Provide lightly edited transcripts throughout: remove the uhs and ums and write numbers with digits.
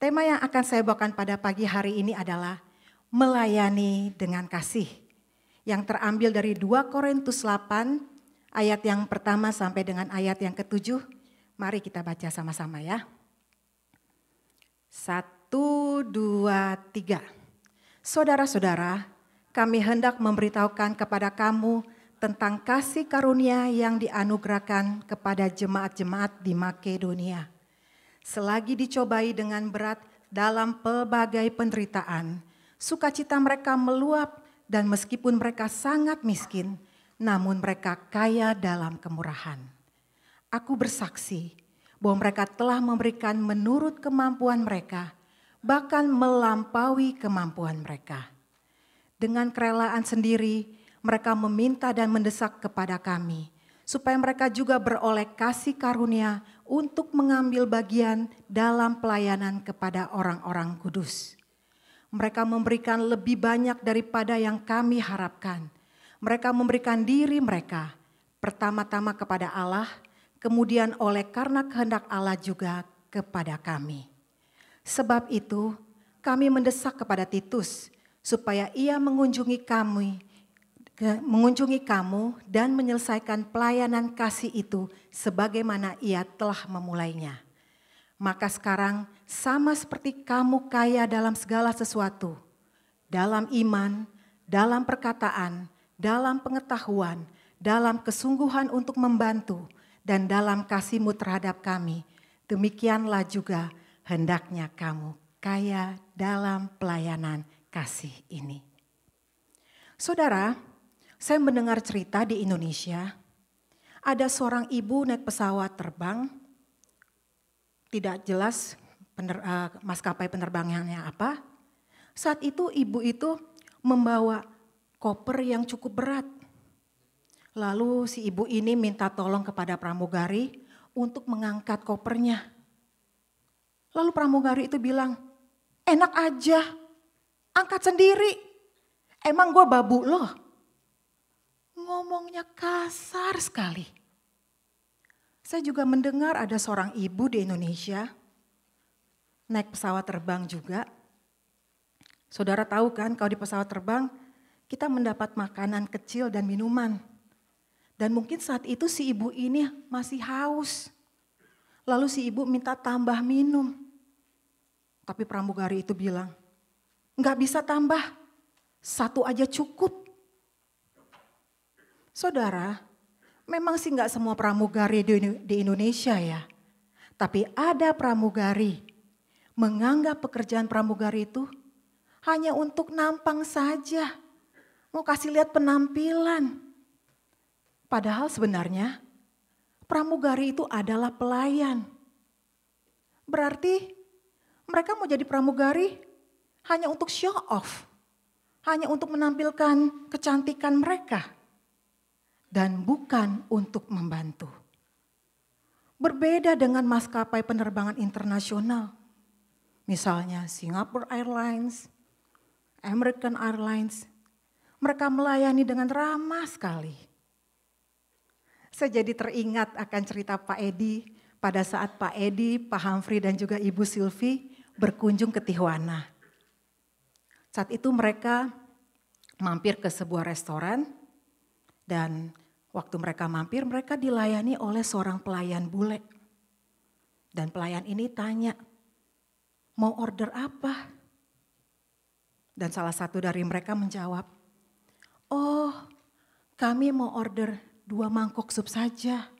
Tema yang akan saya bawakan pada pagi hari ini adalah melayani dengan kasih. Yang terambil dari 2 Korintus 8 ayat yang pertama sampai dengan ayat yang ke-7. Mari kita baca sama-sama ya. 1, 2, 3. Saudara-saudara, kami hendak memberitahukan kepada kamu tentang kasih karunia yang dianugerahkan kepada jemaat-jemaat di Makedonia. Selagi dicobai dengan berat dalam pelbagai penderitaan, sukacita mereka meluap dan meskipun mereka sangat miskin, namun mereka kaya dalam kemurahan. Aku bersaksi bahwa mereka telah memberikan menurut kemampuan mereka, bahkan melampaui kemampuan mereka. Dengan kerelaan sendiri, mereka meminta dan mendesak kepada kami, supaya mereka juga beroleh kasih karunia untuk mengambil bagian dalam pelayanan kepada orang-orang kudus. Mereka memberikan lebih banyak daripada yang kami harapkan. Mereka memberikan diri mereka, pertama-tama kepada Allah, kemudian oleh karena kehendak Allah juga kepada kami. Sebab itu, kami mendesak kepada Titus, supaya ia mengunjungi kamu dan menyelesaikan pelayanan kasih itu sebagaimana ia telah memulainya. Maka sekarang sama seperti kamu kaya dalam segala sesuatu, dalam iman, dalam perkataan, dalam pengetahuan, dalam kesungguhan untuk membantu, dan dalam kasihmu terhadap kami, demikianlah juga hendaknya kamu kaya dalam pelayanan kasih ini. Saudara, saya mendengar cerita di Indonesia, ada seorang ibu naik pesawat terbang, tidak jelas maskapai penerbangannya apa. Saat itu ibu itu membawa koper yang cukup berat. Lalu si ibu ini minta tolong kepada pramugari untuk mengangkat kopernya. Lalu pramugari itu bilang, enak aja, angkat sendiri, emang gue babu loh. Ngomongnya kasar sekali. Saya juga mendengar ada seorang ibu di Indonesia naik pesawat terbang juga. Saudara tahu kan kalau di pesawat terbang kita mendapat makanan kecil dan minuman. Dan mungkin saat itu si ibu ini masih haus. Lalu si ibu minta tambah minum. Tapi pramugari itu bilang, enggak bisa tambah, 1 aja cukup. Saudara, memang sih enggak semua pramugari di Indonesia ya. Tapi ada pramugari menganggap pekerjaan pramugari itu hanya untuk nampang saja. Mau kasih lihat penampilan. Padahal sebenarnya pramugari itu adalah pelayan. Berarti mereka mau jadi pramugari hanya untuk show off. Hanya untuk menampilkan kecantikan mereka. Dan bukan untuk membantu. Berbeda dengan maskapai penerbangan internasional. Misalnya Singapore Airlines, American Airlines. Mereka melayani dengan ramah sekali. Saya jadi teringat akan cerita Pak Edi pada saat Pak Edi, Pak Humphrey dan juga Ibu Sylvie berkunjung ke Tijuana. Saat itu mereka mampir ke sebuah restoran dan waktu mereka mampir, mereka dilayani oleh seorang pelayan bule. Dan pelayan ini tanya, mau order apa? Dan salah satu dari mereka menjawab, oh kami mau order 2 mangkok sup saja.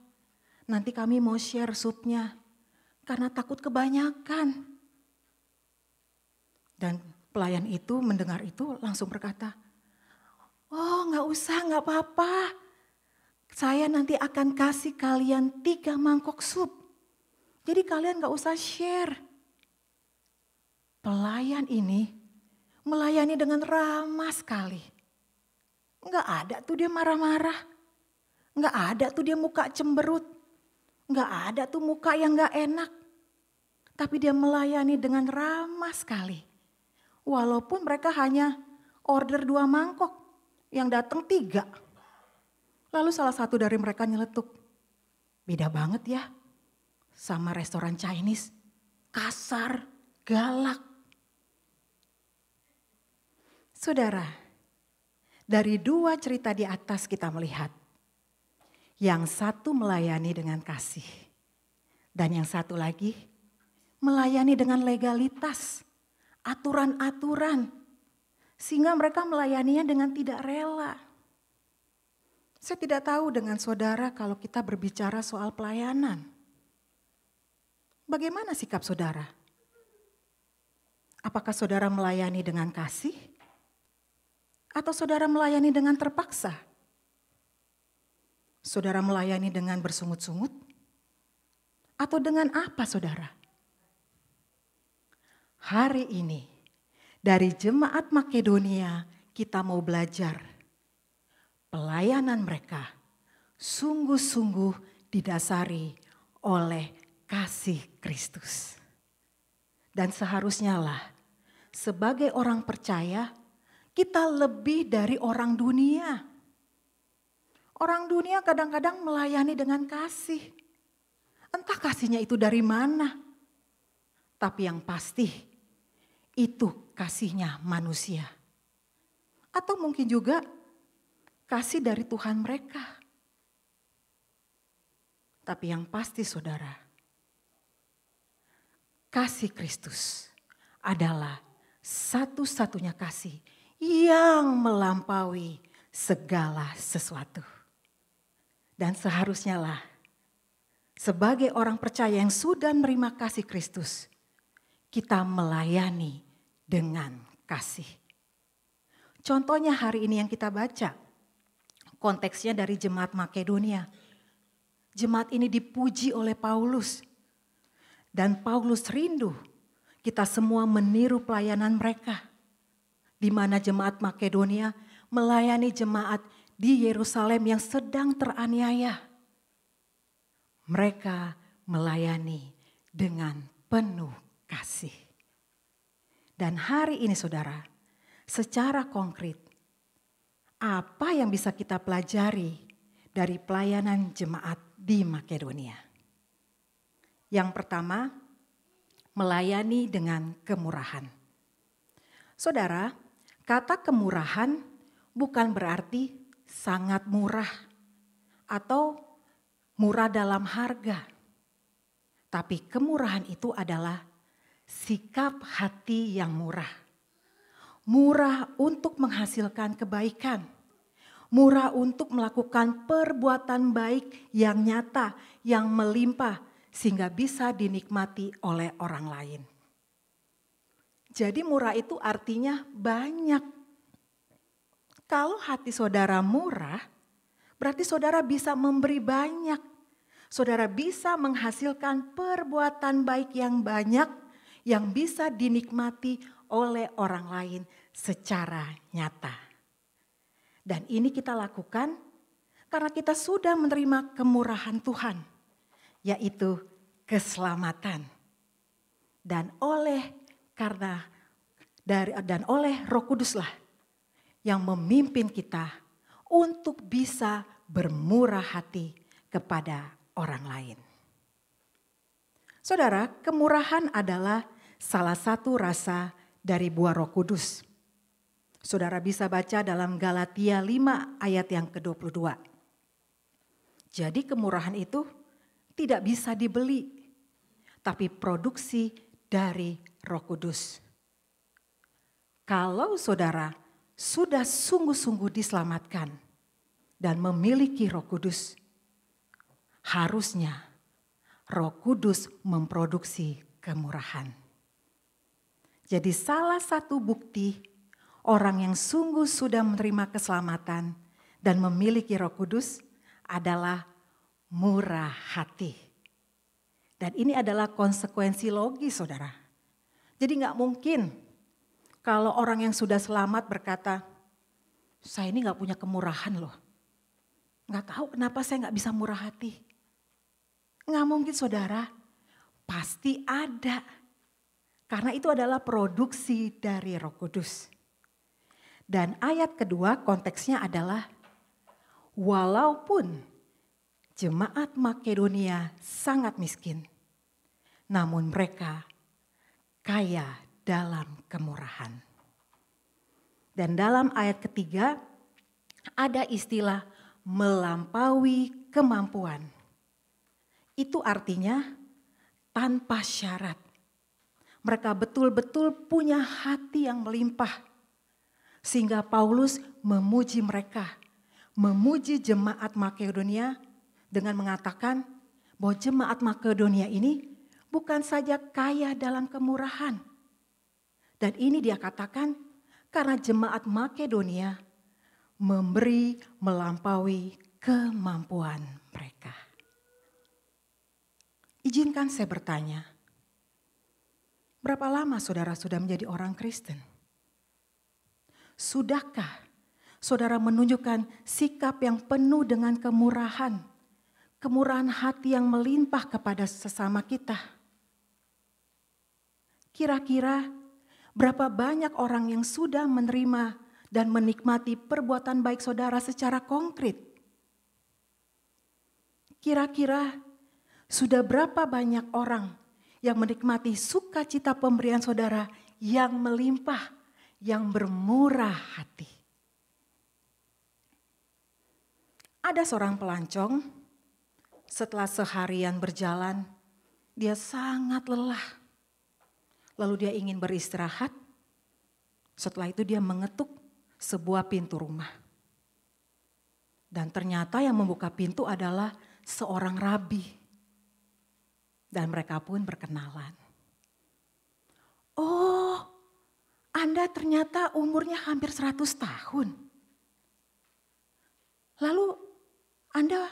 Nanti kami mau share supnya, karena takut kebanyakan. Dan pelayan itu mendengar itu langsung berkata, oh gak usah, gak apa-apa. Saya nanti akan kasih kalian 3 mangkok sup. Jadi kalian gak usah share. Pelayan ini melayani dengan ramah sekali. Gak ada tuh dia marah-marah. Gak ada tuh dia muka cemberut. Gak ada tuh muka yang gak enak. Tapi dia melayani dengan ramah sekali. Walaupun mereka hanya order 2 mangkok. Yang datang 3. Lalu salah satu dari mereka nyeletuk, beda banget ya sama restoran Chinese, kasar, galak. Saudara, dari dua cerita di atas kita melihat, yang satu melayani dengan kasih, dan yang satu lagi melayani dengan legalitas, aturan-aturan, sehingga mereka melayaninya dengan tidak rela. Saya tidak tahu dengan saudara kalau kita berbicara soal pelayanan. Bagaimana sikap saudara? Apakah saudara melayani dengan kasih? Atau saudara melayani dengan terpaksa? Saudara melayani dengan bersungut-sungut? Atau dengan apa saudara? Hari ini dari Jemaat Makedonia kita mau belajar. Pelayanan mereka sungguh-sungguh didasari oleh kasih Kristus. Dan seharusnya lah sebagai orang percaya kita lebih dari orang dunia. Orang dunia kadang-kadang melayani dengan kasih. Entah kasihnya itu dari mana. Tapi yang pasti itu kasihnya manusia. Atau mungkin juga kasih dari Tuhan mereka. Tapi yang pasti saudara, kasih Kristus adalah satu-satunya kasih yang melampaui segala sesuatu. Dan seharusnya lah sebagai orang percaya yang sudah menerima kasih Kristus, kita melayani dengan kasih. Contohnya hari ini yang kita baca, konteksnya dari Jemaat Makedonia. Jemaat ini dipuji oleh Paulus. Dan Paulus rindu kita semua meniru pelayanan mereka. Di mana Jemaat Makedonia melayani jemaat di Yerusalem yang sedang teraniaya. Mereka melayani dengan penuh kasih. Dan hari ini saudara, secara konkret, apa yang bisa kita pelajari dari pelayanan jemaat di Makedonia? Yang pertama, melayani dengan kemurahan. Saudara, kata kemurahan bukan berarti sangat murah atau murah dalam harga. Tapi kemurahan itu adalah sikap hati yang murah. Murah untuk menghasilkan kebaikan. Murah untuk melakukan perbuatan baik yang nyata, yang melimpah, sehingga bisa dinikmati oleh orang lain. Jadi murah itu artinya banyak. Kalau hati saudara murah, berarti saudara bisa memberi banyak. Saudara bisa menghasilkan perbuatan baik yang banyak yang bisa dinikmati oleh orang lain secara nyata. Dan ini kita lakukan karena kita sudah menerima kemurahan Tuhan, yaitu keselamatan. Dan oleh Roh Kuduslah yang memimpin kita untuk bisa bermurah hati kepada orang lain. Saudara, kemurahan adalah salah satu rasa dari buah Roh Kudus. Saudara bisa baca dalam Galatia 5 ayat yang ke-22. Jadi kemurahan itu tidak bisa dibeli, tapi produksi dari Roh Kudus. Kalau saudara sudah sungguh-sungguh diselamatkan dan memiliki Roh Kudus, harusnya Roh Kudus memproduksi kemurahan. Jadi salah satu bukti orang yang sungguh sudah menerima keselamatan dan memiliki Roh Kudus adalah murah hati. Dan ini adalah konsekuensi logis saudara. Jadi gak mungkin kalau orang yang sudah selamat berkata, saya ini gak punya kemurahan loh. Gak tahu kenapa saya gak bisa murah hati. Gak mungkin saudara, pasti ada. Karena itu adalah produksi dari Roh Kudus. Dan ayat kedua konteksnya adalah, walaupun jemaat Makedonia sangat miskin, namun mereka kaya dalam kemurahan. Dan dalam ayat ketiga ada istilah melampaui kemampuan. Itu artinya tanpa syarat. Mereka betul-betul punya hati yang melimpah. Sehingga Paulus memuji mereka, memuji jemaat Makedonia dengan mengatakan bahwa jemaat Makedonia ini bukan saja kaya dalam kemurahan. Dan ini dia katakan karena jemaat Makedonia memberi melampaui kemampuan mereka. Izinkan saya bertanya, berapa lama saudara sudah menjadi orang Kristen? Sudahkah saudara menunjukkan sikap yang penuh dengan kemurahan, kemurahan hati yang melimpah kepada sesama kita? Kira-kira berapa banyak orang yang sudah menerima dan menikmati perbuatan baik saudara secara konkret? Kira-kira sudah berapa banyak orang yang menikmati sukacita pemberian saudara yang melimpah, yang bermurah hati? Ada seorang pelancong, setelah seharian berjalan, dia sangat lelah. Lalu dia ingin beristirahat. Setelah itu dia mengetuk sebuah pintu rumah. Dan ternyata yang membuka pintu adalah seorang rabi. Dan mereka pun berkenalan. Oh, Anda ternyata umurnya hampir 100 tahun. Lalu Anda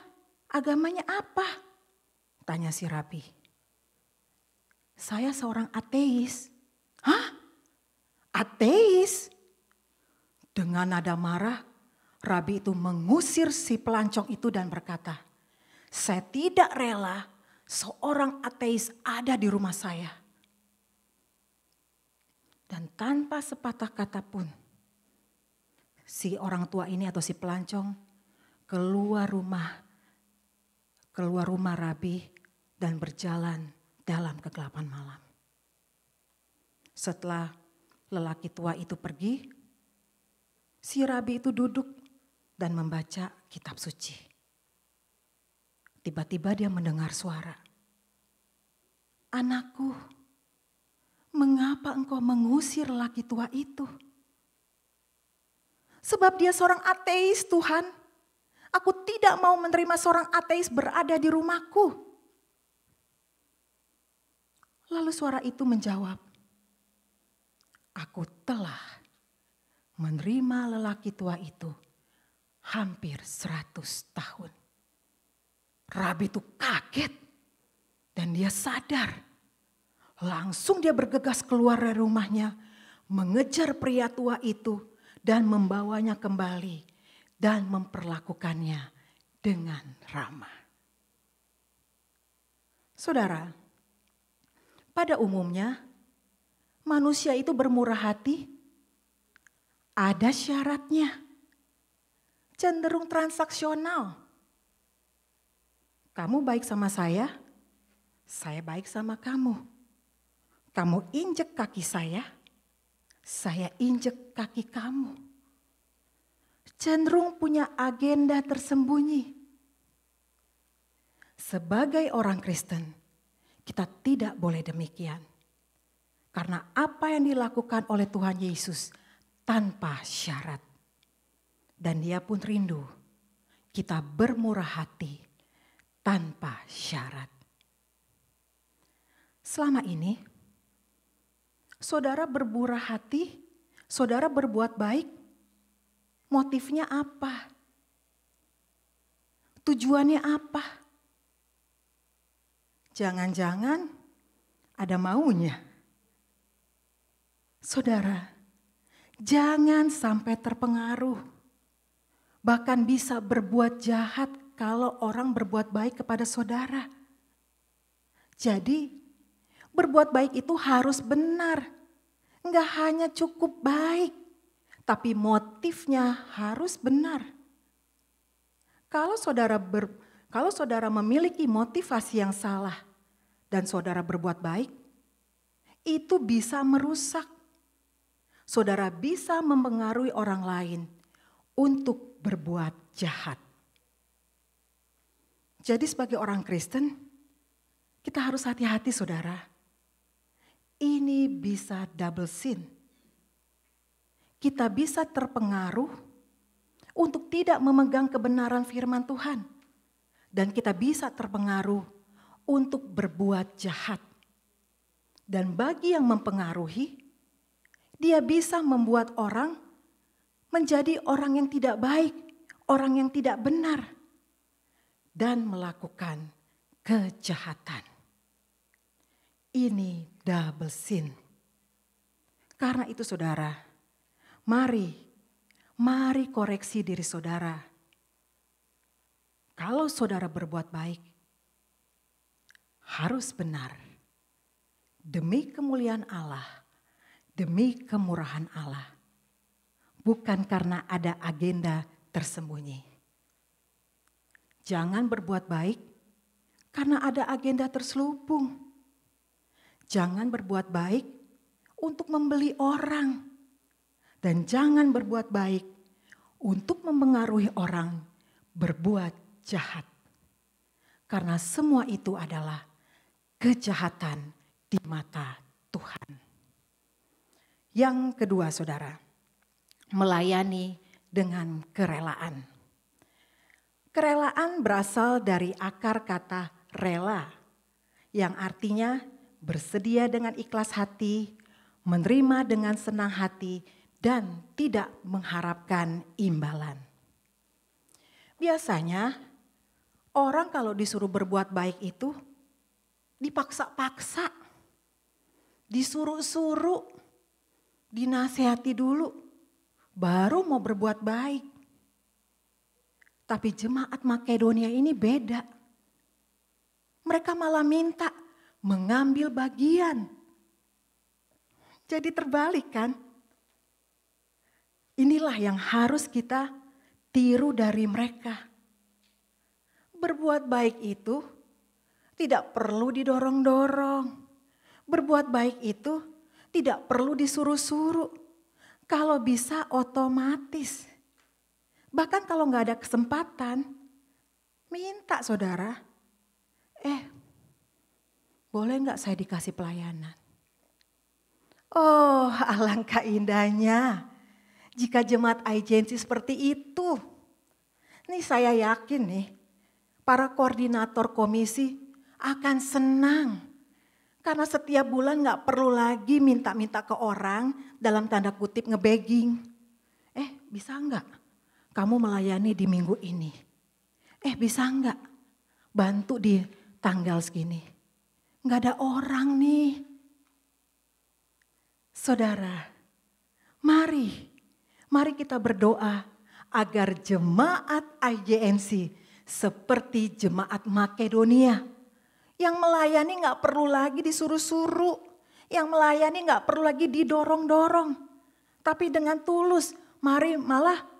agamanya apa? Tanya si rabi. Saya seorang ateis. Hah? Ateis? Dengan nada marah, rabi itu mengusir si pelancong itu dan berkata, saya tidak rela seorang ateis ada di rumah saya. Dan tanpa sepatah kata pun, si orang tua ini atau si pelancong keluar rumah rabi dan berjalan dalam kegelapan malam. Setelah lelaki tua itu pergi, si rabi itu duduk dan membaca kitab suci. Tiba-tiba dia mendengar suara. Anakku, mengapa engkau mengusir lelaki tua itu? Sebab dia seorang ateis, Tuhan. Aku tidak mau menerima seorang ateis berada di rumahku. Lalu suara itu menjawab, aku telah menerima lelaki tua itu hampir 100 tahun. Rabi itu kaget dan dia sadar. Langsung dia bergegas keluar dari rumahnya, mengejar pria tua itu dan membawanya kembali dan memperlakukannya dengan ramah. Saudara, pada umumnya manusia itu bermurah hati, ada syaratnya, cenderung transaksional. Kamu baik sama saya baik sama kamu. Kamu injek kaki saya injek kaki kamu. Cenderung punya agenda tersembunyi. Sebagai orang Kristen, kita tidak boleh demikian. Karena apa yang dilakukan oleh Tuhan Yesus tanpa syarat. Dan dia pun rindu kita bermurah hati tanpa syarat. Selama ini, saudara bermurah hati, saudara berbuat baik, motifnya apa? Tujuannya apa? Jangan-jangan ada maunya. Saudara, jangan sampai terpengaruh. Bahkan bisa berbuat jahat kalau orang berbuat baik kepada saudara. Jadi, berbuat baik itu harus benar. Enggak hanya cukup baik, tapi motifnya harus benar. Kalau saudara memiliki motivasi yang salah dan saudara berbuat baik, itu bisa merusak. Saudara bisa mempengaruhi orang lain untuk berbuat jahat. Jadi sebagai orang Kristen, kita harus hati-hati saudara. Ini bisa double sin. Kita bisa terpengaruh untuk tidak memegang kebenaran firman Tuhan. Dan kita bisa terpengaruh untuk berbuat jahat. Dan bagi yang mempengaruhi, dia bisa membuat orang menjadi orang yang tidak baik, orang yang tidak benar, dan melakukan kejahatan. Ini double sin. Karena itu saudara, mari koreksi diri saudara. Kalau saudara berbuat baik, harus benar. Demi kemuliaan Allah, demi kemurahan Allah. Bukan karena ada agenda tersembunyi. Jangan berbuat baik karena ada agenda terselubung. Jangan berbuat baik untuk membeli orang. Dan jangan berbuat baik untuk mempengaruhi orang berbuat jahat. Karena semua itu adalah kejahatan di mata Tuhan. Yang kedua saudara, melayani dengan kerelaan. Kerelaan berasal dari akar kata rela, yang artinya bersedia dengan ikhlas hati, menerima dengan senang hati, dan tidak mengharapkan imbalan. Biasanya orang kalau disuruh berbuat baik itu dipaksa-paksa, disuruh-suruh, dinasehati dulu, baru mau berbuat baik. Tapi jemaat Makedonia ini beda. Mereka malah minta mengambil bagian. Jadi terbalik kan? Inilah yang harus kita tiru dari mereka. Berbuat baik itu tidak perlu didorong-dorong. Berbuat baik itu tidak perlu disuruh-suruh. Kalau bisa otomatis. Bahkan kalau gak ada kesempatan, minta saudara, boleh gak saya dikasih pelayanan? Oh, alangkah indahnya jika jemaat agensi seperti itu. Nih saya yakin nih, para koordinator komisi akan senang. Karena setiap bulan gak perlu lagi minta-minta ke orang dalam tanda kutip nge-begging. Bisa gak kamu melayani di minggu ini? Bisa gak bantu di tanggal segini? Gak ada orang nih. Saudara, mari kita berdoa agar jemaat IJNC seperti jemaat Makedonia. Yang melayani gak perlu lagi disuruh-suruh. Yang melayani gak perlu lagi didorong-dorong. Tapi dengan tulus, mari malah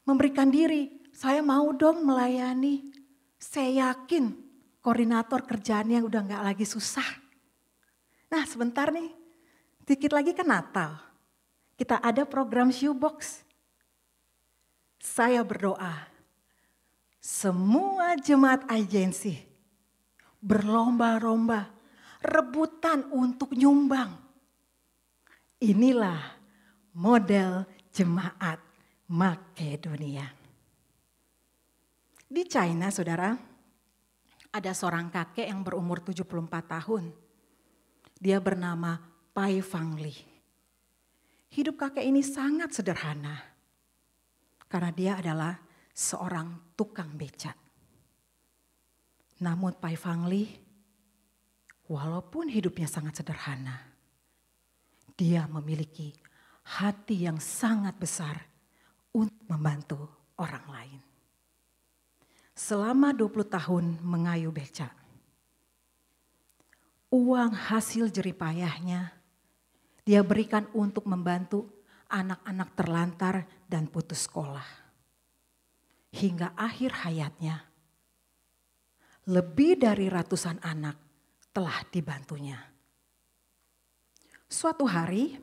memberikan diri. Saya mau dong melayani. Saya yakin koordinator kerjaannya udah gak lagi susah. Nah sebentar nih, dikit lagi kan Natal. Kita ada program shoebox. Saya berdoa, semua jemaat agensi berlomba-lomba, rebutan untuk nyumbang. Inilah model jemaat Makedonia. Di China saudara, ada seorang kakek yang berumur 74 tahun. Dia bernama Pai Fangli. Hidup kakek ini sangat sederhana. Karena dia adalah seorang tukang becak. Namun Pai Fangli, walaupun hidupnya sangat sederhana, dia memiliki hati yang sangat besar untuk membantu orang lain. Selama 20 tahun mengayuh becak, uang hasil jeripayahnya dia berikan untuk membantu anak-anak terlantar dan putus sekolah. Hingga akhir hayatnya, lebih dari ratusan anak telah dibantunya. Suatu hari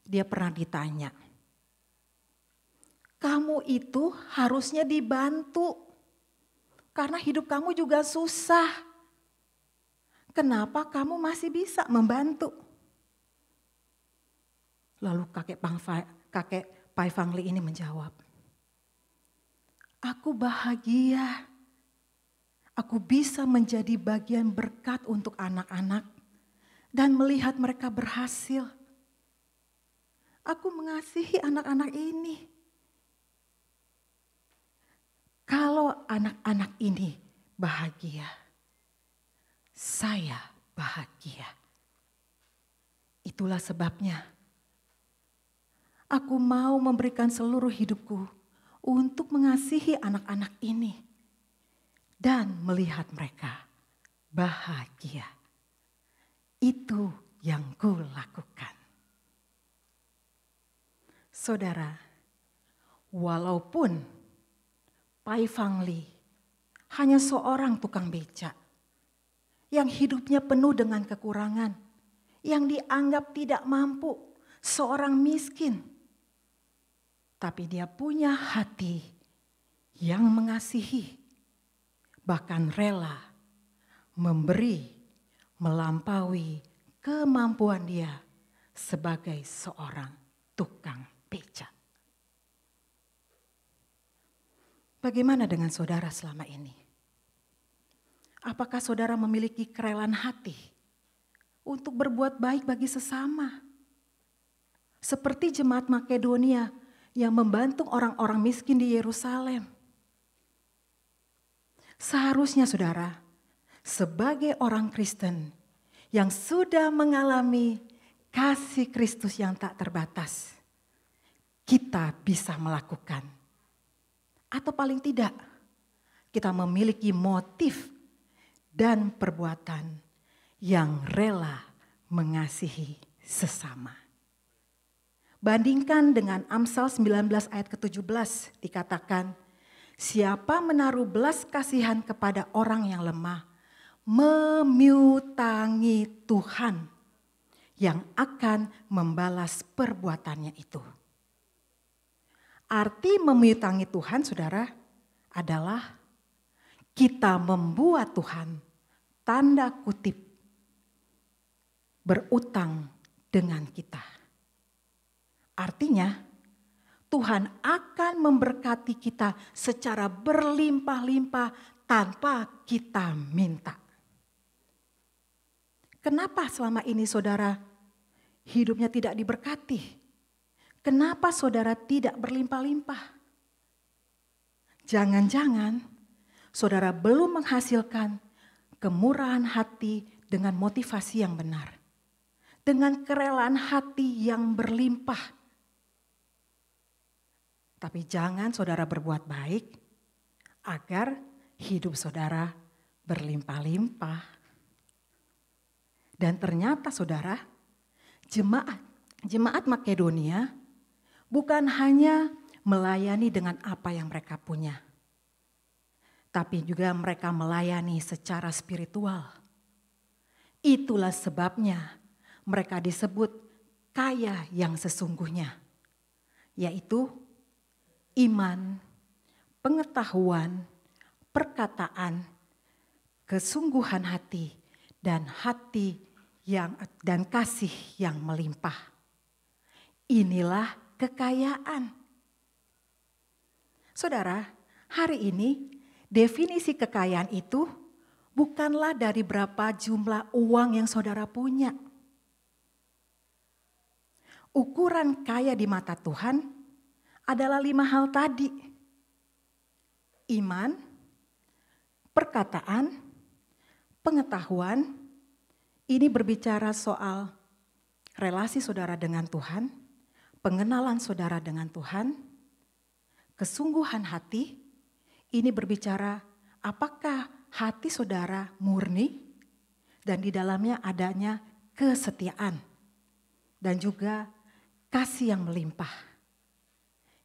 dia pernah ditanya, kamu itu harusnya dibantu karena hidup kamu juga susah. Kenapa kamu masih bisa membantu? Lalu kakek Pai Fang Li ini menjawab, aku bahagia. Aku bisa menjadi bagian berkat untuk anak-anak dan melihat mereka berhasil. Aku mengasihi anak-anak ini. Kalau anak-anak ini bahagia, saya bahagia. Itulah sebabnya aku mau memberikan seluruh hidupku untuk mengasihi anak-anak ini dan melihat mereka bahagia. Itu yang kulakukan. Saudara, walaupun Pai Fang Li hanya seorang tukang beca yang hidupnya penuh dengan kekurangan, yang dianggap tidak mampu, seorang miskin, tapi dia punya hati yang mengasihi, bahkan rela memberi melampaui kemampuan dia sebagai seorang tukang beca. Bagaimana dengan saudara selama ini? Apakah saudara memiliki kerelaan hati untuk berbuat baik bagi sesama? Seperti jemaat Makedonia yang membantu orang-orang miskin di Yerusalem. Seharusnya saudara, sebagai orang Kristen yang sudah mengalami kasih Kristus yang tak terbatas, kita bisa melakukan. Atau paling tidak, kita memiliki motif dan perbuatan yang rela mengasihi sesama. Bandingkan dengan Amsal 19 ayat ke-17 dikatakan, siapa menaruh belas kasihan kepada orang yang lemah, memiutangi Tuhan yang akan membalas perbuatannya itu. Arti memiutangi Tuhan, saudara, adalah kita membuat Tuhan, tanda kutip, berutang dengan kita. Artinya, Tuhan akan memberkati kita secara berlimpah-limpah tanpa kita minta. Kenapa selama ini saudara hidupnya tidak diberkati? Kenapa saudara tidak berlimpah-limpah? Jangan-jangan saudara belum menghasilkan kemurahan hati dengan motivasi yang benar. Dengan kerelaan hati yang berlimpah. Tapi jangan saudara berbuat baik agar hidup saudara berlimpah-limpah. Dan ternyata saudara, jemaat Makedonia bukan hanya melayani dengan apa yang mereka punya. Tapi juga mereka melayani secara spiritual. Itulah sebabnya mereka disebut kaya yang sesungguhnya. Yaitu iman, pengetahuan, perkataan, kesungguhan hati, dan kasih yang melimpah. Inilah kekayaan. Saudara, hari ini definisi kekayaan itu bukanlah dari berapa jumlah uang yang saudara punya. Ukuran kaya di mata Tuhan adalah 5 hal tadi. Iman, perkataan, pengetahuan. Ini berbicara soal relasi saudara dengan Tuhan, pengenalan saudara dengan Tuhan, kesungguhan hati. Ini berbicara apakah hati saudara murni dan di dalamnya adanya kesetiaan dan juga kasih yang melimpah.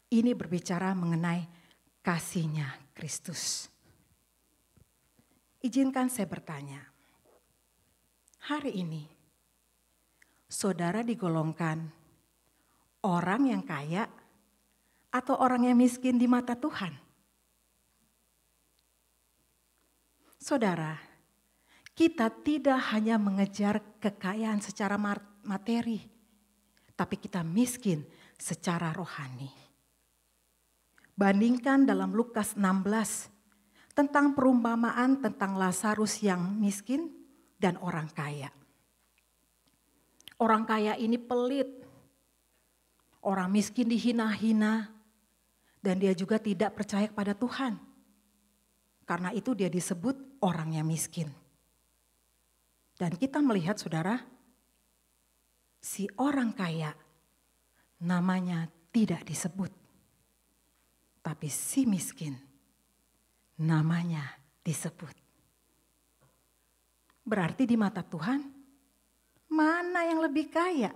Ini berbicara mengenai kasih-Nya Kristus. Izinkan saya bertanya, hari ini saudara digolongkan orang yang kaya atau orang yang miskin di mata Tuhan? Saudara, kita tidak hanya mengejar kekayaan secara materi, tapi kita miskin secara rohani. Bandingkan dalam Lukas 16 tentang perumpamaan tentang Lazarus yang miskin dan orang kaya. Orang kaya ini pelit, orang miskin dihina-hina, dan dia juga tidak percaya kepada Tuhan. Karena itu dia disebut orang yang miskin. Dan kita melihat saudara, si orang kaya namanya tidak disebut. Tapi si miskin namanya disebut. Berarti di mata Tuhan, mana yang lebih kaya?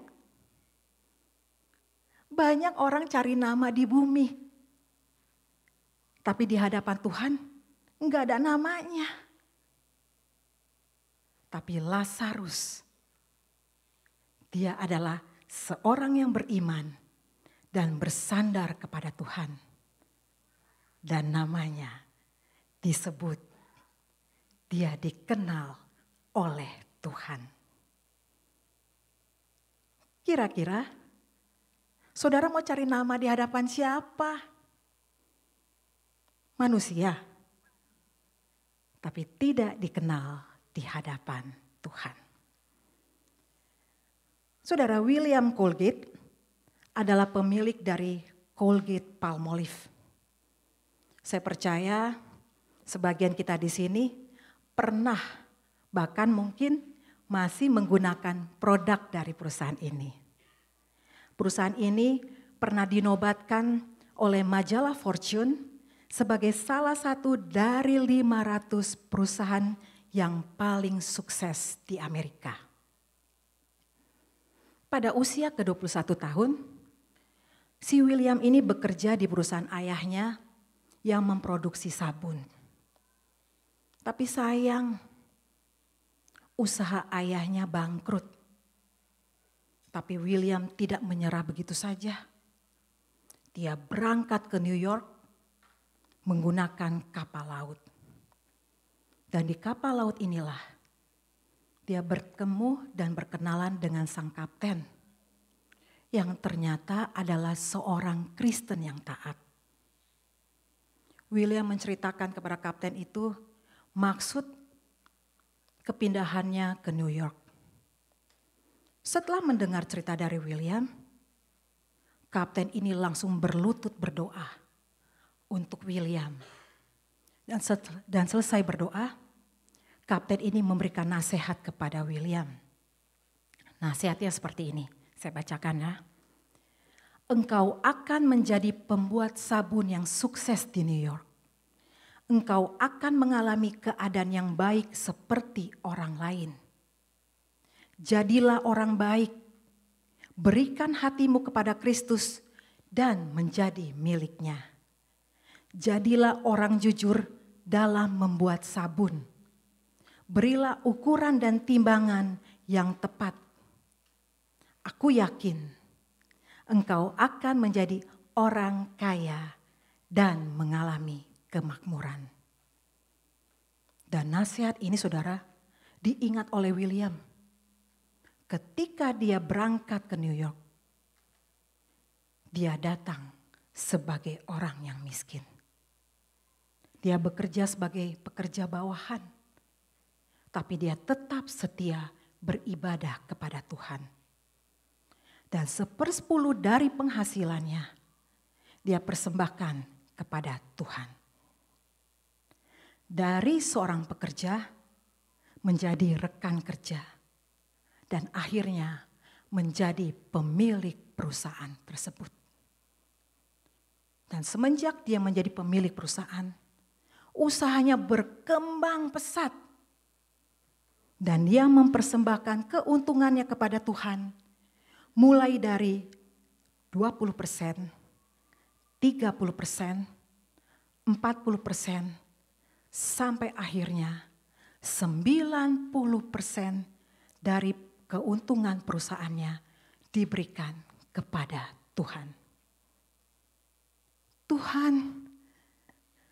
Banyak orang cari nama di bumi. Tapi di hadapan Tuhan enggak ada namanya. Tapi Lazarus, dia adalah seorang yang beriman dan bersandar kepada Tuhan. Dan namanya disebut, dia dikenal oleh Tuhan. Kira-kira saudara mau cari nama di hadapan siapa? Manusia, tapi tidak dikenal di hadapan Tuhan. Saudara, William Colgate adalah pemilik dari Colgate-Palmolive. Saya percaya sebagian kita di sini pernah, bahkan mungkin masih menggunakan produk dari perusahaan ini. Perusahaan ini pernah dinobatkan oleh majalah Fortune sebagai salah satu dari 500 perusahaan yang paling sukses di Amerika. Pada usia ke-21 tahun, si William ini bekerja di perusahaan ayahnya yang memproduksi sabun. Tapi sayang, usaha ayahnya bangkrut. Tapi William tidak menyerah begitu saja. Dia berangkat ke New York menggunakan kapal laut. Dan di kapal laut inilah dia bertemu dan berkenalan dengan sang kapten yang ternyata adalah seorang Kristen yang taat. William menceritakan kepada kapten itu maksud kepindahannya ke New York. Setelah mendengar cerita dari William, kapten ini langsung berlutut berdoa untuk William. Dan selesai berdoa, kapten ini memberikan nasihat kepada William. Nasihatnya seperti ini, saya bacakan ya. Engkau akan menjadi pembuat sabun yang sukses di New York. Engkau akan mengalami keadaan yang baik seperti orang lain. Jadilah orang baik, berikan hatimu kepada Kristus dan menjadi miliknya. Jadilah orang jujur dalam membuat sabun. Berilah ukuran dan timbangan yang tepat. Aku yakin engkau akan menjadi orang kaya dan mengalami kemakmuran. Dan nasihat ini saudara diingat oleh William ketika dia berangkat ke New York. Dia datang sebagai orang yang miskin. Dia bekerja sebagai pekerja bawahan. Tapi dia tetap setia beribadah kepada Tuhan. Dan 1/10 dari penghasilannya dia persembahkan kepada Tuhan. Dari seorang pekerja menjadi rekan kerja. Dan akhirnya menjadi pemilik perusahaan tersebut. Dan semenjak dia menjadi pemilik perusahaan, usahanya berkembang pesat. Dan dia mempersembahkan keuntungannya kepada Tuhan mulai dari 20%, 30%, 40%, sampai akhirnya 90% dari keuntungan perusahaannya diberikan kepada Tuhan. Tuhan,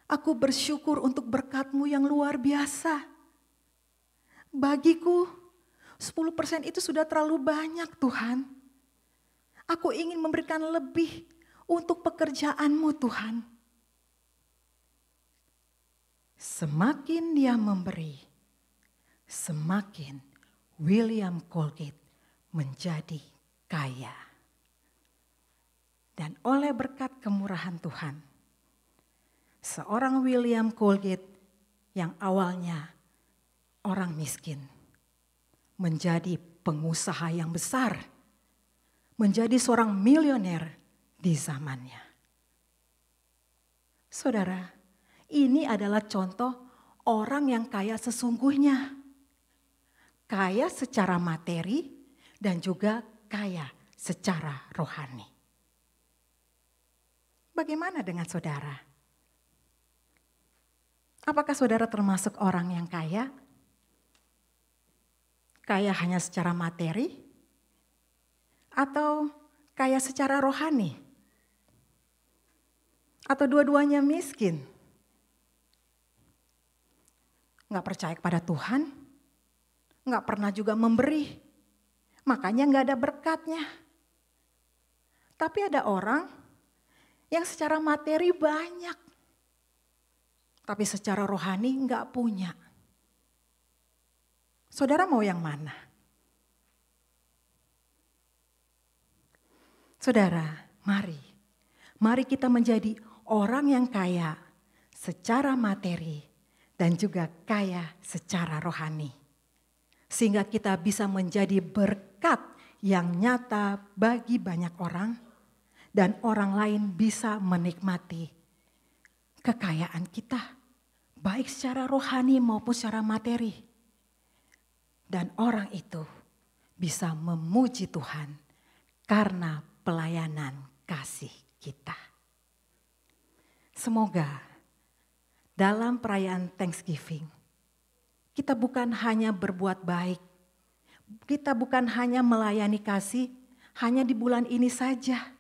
aku bersyukur untuk berkat-Mu yang luar biasa. Bagiku 10% itu sudah terlalu banyak Tuhan. Aku ingin memberikan lebih untuk pekerjaan-Mu Tuhan. Semakin dia memberi, semakin William Colgate menjadi kaya. Dan oleh berkat kemurahan Tuhan, seorang William Colgate yang awalnya orang miskin menjadi pengusaha yang besar, menjadi seorang milioner di zamannya. Saudara, ini adalah contoh orang yang kaya sesungguhnya. Kaya secara materi dan juga kaya secara rohani. Bagaimana dengan saudara? Apakah saudara termasuk orang yang kaya? Kaya hanya secara materi? Atau kaya secara rohani? Atau dua-duanya miskin? Nggak percaya kepada Tuhan? Nggak pernah juga memberi? Makanya nggak ada berkatnya. Tapi ada orang yang secara materi banyak, tapi secara rohani nggak punya. Saudara mau yang mana? Saudara, mari kita menjadi orang yang kaya secara materi dan juga kaya secara rohani. Sehingga kita bisa menjadi berkat yang nyata bagi banyak orang dan orang lain bisa menikmati kekayaan kita, baik secara rohani maupun secara materi. Dan orang itu bisa memuji Tuhan karena pelayanan kasih kita. Semoga dalam perayaan Thanksgiving, kita bukan hanya berbuat baik, kita bukan hanya melayani kasih hanya di bulan ini saja,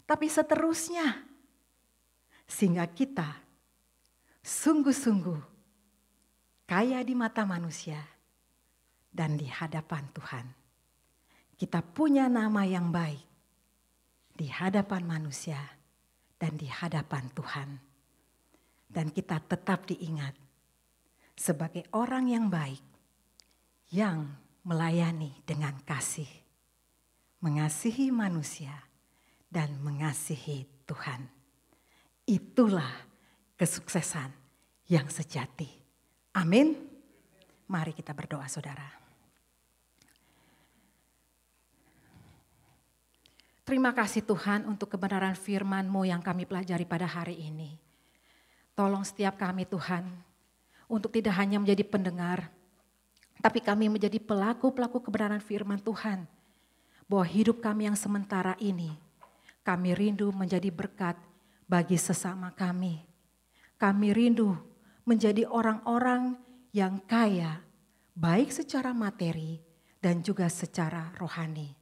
tapi seterusnya. Sehingga kita sungguh-sungguh kaya di mata manusia dan di hadapan Tuhan. Kita punya nama yang baik di hadapan manusia dan di hadapan Tuhan. Dan kita tetap diingat sebagai orang yang baik yang melayani dengan kasih, mengasihi manusia dan mengasihi Tuhan. Itulah kesuksesan yang sejati. Amin. Mari kita berdoa saudara. Terima kasih Tuhan untuk kebenaran firman-Mu yang kami pelajari pada hari ini. Tolong setiap kami Tuhan untuk tidak hanya menjadi pendengar, tapi kami menjadi pelaku-pelaku kebenaran firman Tuhan. Bahwa hidup kami yang sementara ini, kami rindu menjadi berkat bagi sesama kami. Kami rindu menjadi orang-orang yang kaya, baik secara materi dan juga secara rohani.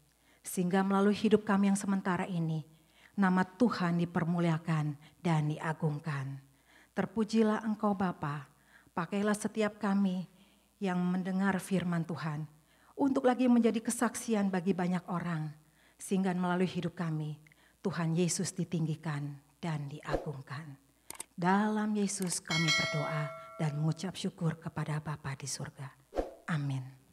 Sehingga melalui hidup kami yang sementara ini, nama Tuhan dipermuliakan dan diagungkan. Terpujilah Engkau Bapa, pakailah setiap kami yang mendengar firman Tuhan untuk lagi menjadi kesaksian bagi banyak orang. Sehingga melalui hidup kami, Tuhan Yesus ditinggikan dan diagungkan. Dalam Yesus kami berdoa dan mengucap syukur kepada Bapa di surga. Amin.